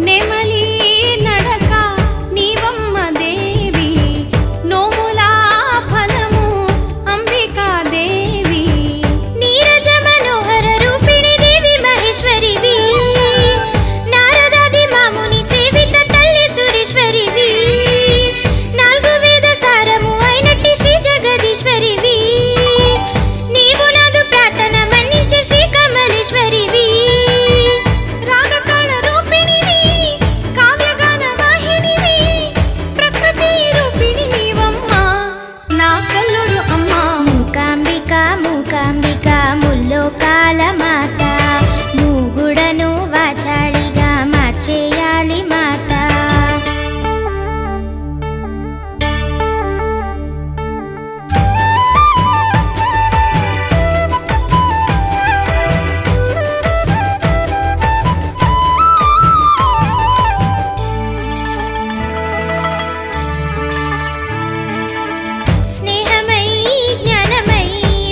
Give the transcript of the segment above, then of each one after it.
నెమలి నడక నీవమ్మ దేవి నోముల ఫలము అంబికాదేవి నీరజ మనోహర రూపిణి దేవి మహేశ్వరివి నారదాది మాముని సేవిత తల్లి సురేశ్వరివి నాలుగు వేద సారము అయినట్టి శ్రీ జగదీశ్వరివి నీవు నాదు ప్రార్థన మన్నించే శ్రీ కమలేశ్వరివి రాగతాళ రూపిణివి కావ్యగాన వాహినివి ప్రకృతి రూపిణి నీవమ్మ నా కల్లూరు అమ్మ మూకాంబిక మూకాంబిక ముల్లోకాల మాత మూగుడను వాచాళిగా మార్చేయాలి మాత స్నేహమై జ్ఞానమై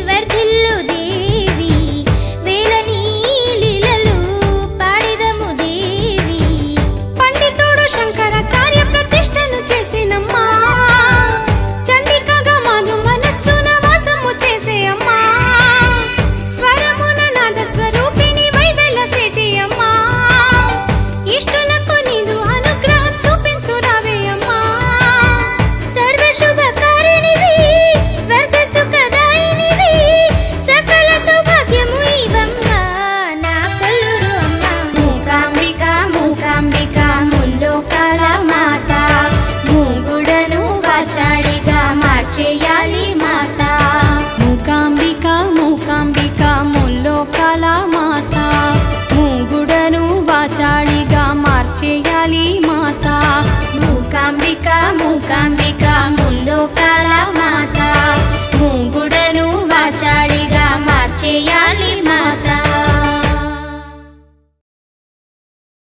వర్ధిల్లు దేవి వేలని లీలలు పాడిదము దేవి పండితుడు శంకరాచార్య ప్రతిష్టను చేసినమ్మా చండికగా మాను మనస్సున వాసము చేసే అమ్మా స్వరమున నాద స్వరూపిణి వై వెలసేటి అమ్మా ఇష్టులకు నీదు అనుగ్రహం చూపించురావే అమ్మా సర్వ శుభకారిణివి స్వర్గ సుఖదాయినివి సకల సౌభాగ్యము ఇవమ్మ నా కొల్లూరు అమ్మ మూకాంబిక మూకాంబిక ముల్లోకాల మాత మూగుడను వాచాడిగా మార్చేయాలి మాత మూకాంబిక మూకాంబిక ముల్లోకాల మాత మూగుడను వాచాడిగా మార్చేయాలి మాత మూకాంబిక మూకాంబిక ముల్లోకాల మాత మూగుడను వాచాడిగా మార్చేయాలి మాత